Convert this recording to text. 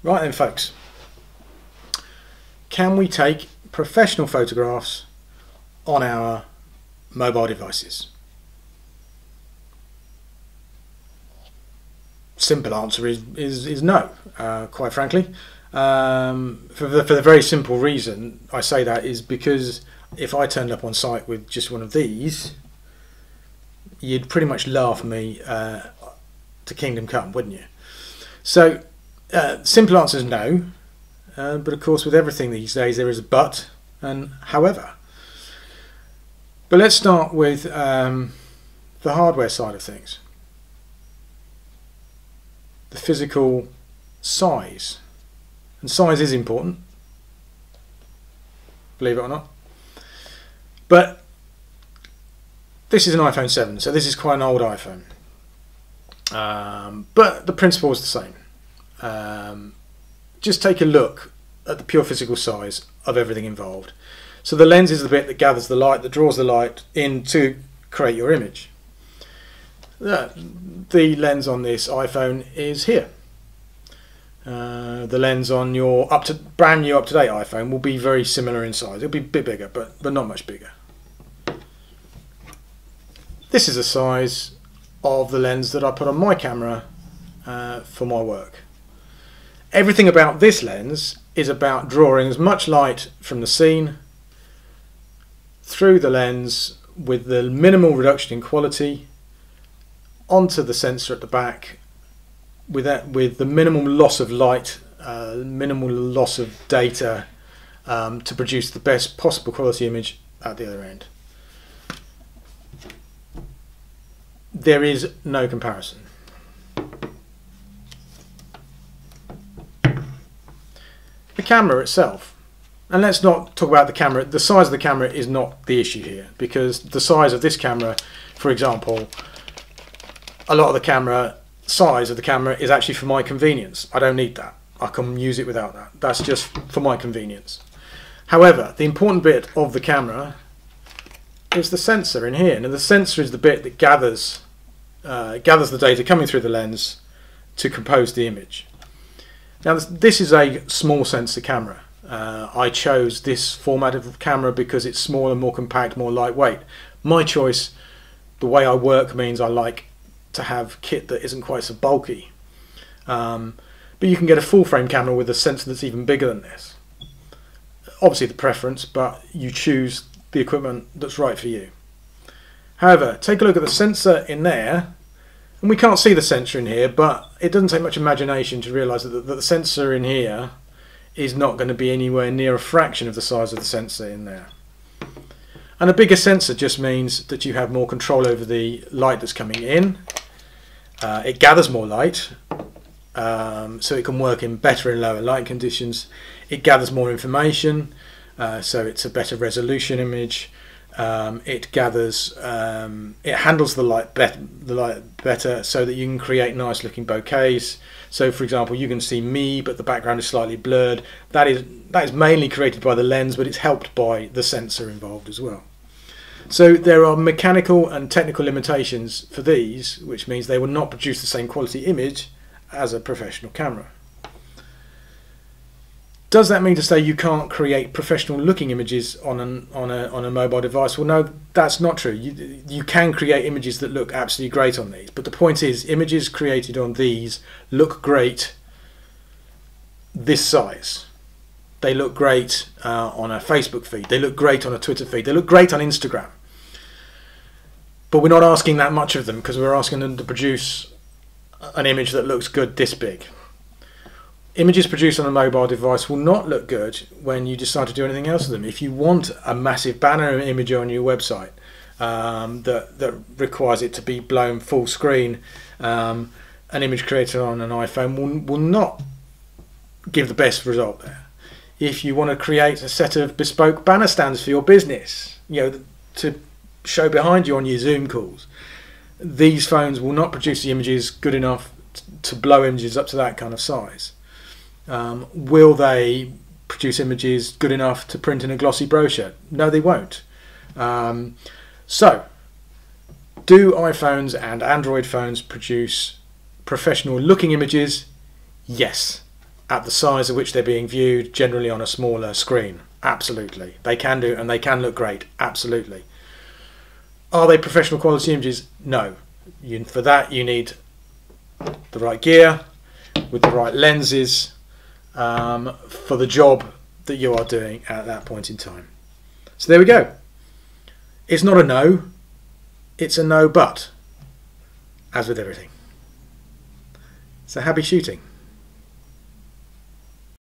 Right then folks, can we take professional photographs on our mobile devices? Simple answer is no, quite frankly. For the very simple reason I say that is because if I turned up on site with just one of these, you'd pretty much laugh me to kingdom come, wouldn't you? So simple answer is no, but of course with everything these days there is a but and however. But let's start with the hardware side of things. The physical size. And size is important, believe it or not. But this is an iPhone 7, so this is quite an old iPhone. But the principle is the same. Just take a look at the pure physical size of everything involved. So the lens is the bit that gathers the light, that draws the light in to create your image. The lens on this iPhone is here. The lens on your brand new up-to-date iPhone will be very similar in size. It'll be a bit bigger, but not much bigger. This is the size of the lens that I put on my camera for my work. Everything about this lens is about drawing as much light from the scene through the lens with the minimal reduction in quality onto the sensor at the back with the minimal loss of light, minimal loss of data to produce the best possible quality image at the other end. There is no comparison. The camera itself, and let's not talk about the camera, the size of the camera is not the issue here, because the size of this camera, for example, a lot of the camera size of the camera is actually for my convenience. I don't need that. I can use it without that. That's just for my convenience. However, the important bit of the camera is the sensor in here. Now the sensor is the bit that gathers the data coming through the lens to compose the image. Now this is a small sensor camera. I chose this format of camera because it's smaller, more compact, more lightweight. My choice, the way I work, means I like to have kit that isn't quite so bulky. But you can get a full frame camera with a sensor that's even bigger than this. Obviously the preference, but you choose the equipment that's right for you. However, take a look at the sensor in there, and we can't see the sensor in here, but it doesn't take much imagination to realise that the sensor in here is not going to be anywhere near a fraction of the size of the sensor in there. And a bigger sensor just means that you have more control over the light that's coming in. It gathers more light, so it can work in better and lower light conditions. It gathers more information, so it's a better resolution image. It gathers, it handles the light better, so that you can create nice looking bokehs. So for example, you can see me, but the background is slightly blurred. That is mainly created by the lens, but it's helped by the sensor involved as well. So there are mechanical and technical limitations for these, which means they will not produce the same quality image as a professional camera. Does that mean to say you can't create professional looking images on a mobile device? Well, no, that's not true. You can create images that look absolutely great on these, but the point is, images created on these look great this size. They look great on a Facebook feed. They look great on a Twitter feed. They look great on Instagram. But we're not asking that much of them, because we're asking them to produce an image that looks good this big. Images produced on a mobile device will not look good when you decide to do anything else with them. If you want a massive banner image on your website that requires it to be blown full screen, an image created on an iPhone will not give the best result there. If you want to create a set of bespoke banner stands for your business, to show behind you on your Zoom calls, these phones will not produce the images good enough to blow images up to that kind of size. Will they produce images good enough to print in a glossy brochure? No, they won't. So, do iPhones and Android phones produce professional looking images? Yes, at the size at which they're being viewed, generally on a smaller screen? Absolutely. They can do, and they can look great. Absolutely. Are they professional quality images? No. For that you need the right gear with the right lenses for the job that you are doing at that point in time. So there we go. It's not a no, it's a no but, as with everything. So happy shooting.